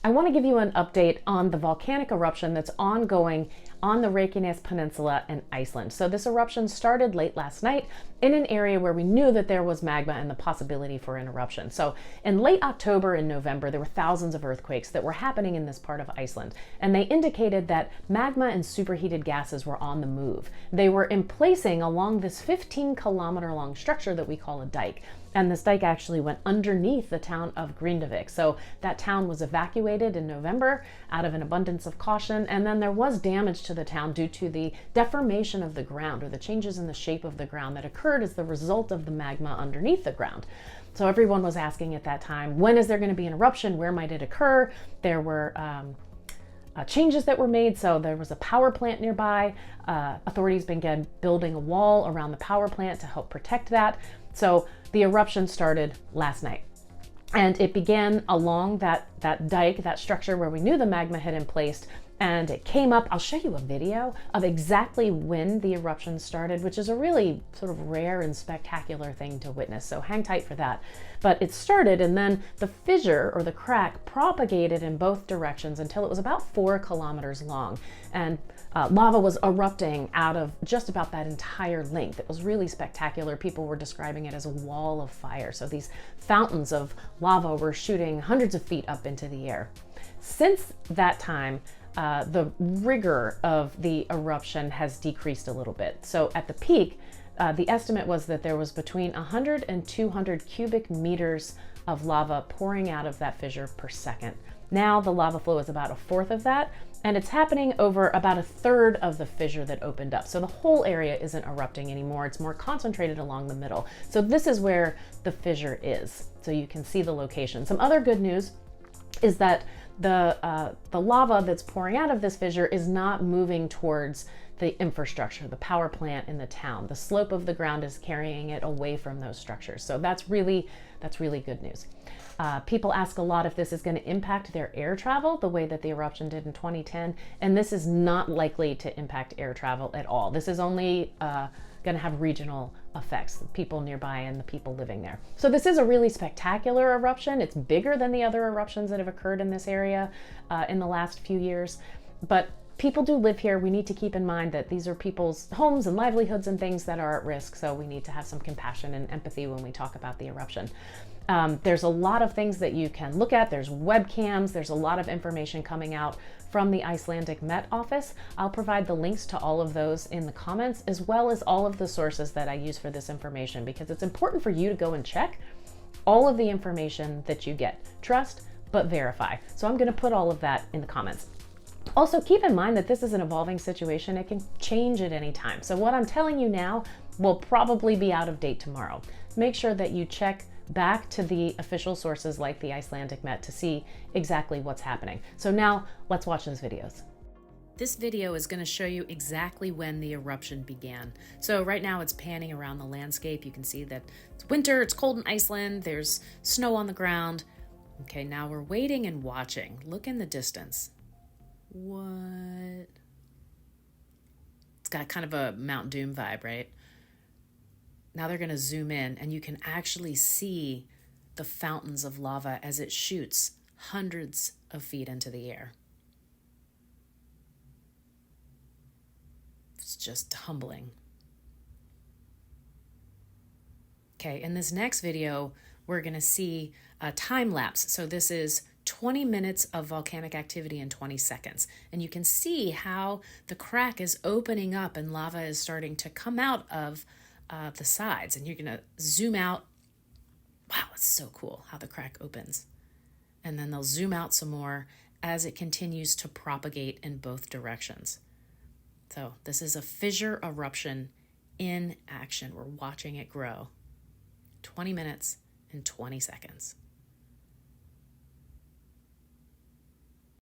I want to give you an update on the volcanic eruption that's ongoing on the Reykjanes Peninsula in Iceland. So this eruption started late last night in an area where we knew that there was magma and the possibility for an eruption. So in late October and November, there were thousands of earthquakes that were happening in this part of Iceland, and they indicated that magma and superheated gases were on the move. They were emplacing along this 15-kilometer long structure that we call a dike. And this dike actually went underneath the town of Grindavik. So that town was evacuated in November out of an abundance of caution. And then there was damage to the town due to the deformation of the ground, or the changes in the shape of the ground that occurred as the result of the magma underneath the ground. So everyone was asking at that time, when is there going to be an eruption? Where might it occur? There were changes that were made. So there was a power plant nearby. Authorities began building a wall around the power plant to help protect that. So the eruption started last night, and it began along that dike, that structure where we knew the magma had emplaced, and it came up. I'll show you a video of exactly when the eruption started, which is a really sort of rare and spectacular thing to witness. So hang tight for that. But it started, and then the fissure, or the crack, propagated in both directions until it was about 4 kilometers long. And lava was erupting out of just about that entire length. It was really spectacular. People were describing it as a wall of fire. So these fountains of lava were shooting hundreds of feet up into the air. Since that time, the rigor of the eruption has decreased a little bit. So at the peak, the estimate was that there was between 100 and 200 cubic meters of lava pouring out of that fissure per second. Now the lava flow is about a fourth of that, and it's happening over about a third of the fissure that opened up. So the whole area isn't erupting anymore. It's more concentrated along the middle. So this is where the fissure is. So you can see the location. Some other good news is that the lava that's pouring out of this fissure is not moving towards the infrastructure, the power plant in the town. The slope of the ground is carrying it away from those structures. So that's really good news. People ask a lot if this is going to impact their air travel the way that the eruption did in 2010, and this is not likely to impact air travel at all. This is only going to have regional effects, the people nearby and the people living there. So this is a really spectacular eruption. It's bigger than the other eruptions that have occurred in this area in the last few years, but people do live here. We need to keep in mind that these are people's homes and livelihoods and things that are at risk, so we need to have some compassion and empathy when we talk about the eruption. There's a lot of things that you can look at. There's webcams. There's a lot of information coming out from the Icelandic Met Office. I'll provide the links to all of those in the comments, as well as all of the sources that I use for this information, because it's important for you to go and check all of the information that you get. Trust, but verify. So I'm going to put all of that in the comments. Also, keep in mind that this is an evolving situation. It can change at any time. So what I'm telling you now will probably be out of date tomorrow. Make sure that you check back to the official sources like the Icelandic Met to see exactly what's happening. So now let's watch those videos. This video is going to show you exactly when the eruption began. So right now it's panning around the landscape. You can see that it's winter, it's cold in Iceland, there's snow on the ground. Okay, now we're waiting and watching. Look in the distance. What? It's got kind of a Mount Doom vibe, right? Now they're going to zoom in, and you can actually see the fountains of lava as it shoots hundreds of feet into the air. It's just humbling. Okay, in this next video, we're going to see a time lapse. So this is 20 minutes of volcanic activity in 20 seconds. And you can see how the crack is opening up and lava is starting to come out of the sides. And you're going to zoom out. Wow, it's so cool how the crack opens. And then they'll zoom out some more as it continues to propagate in both directions. So this is a fissure eruption in action. We're watching it grow. 20 minutes and 20 seconds.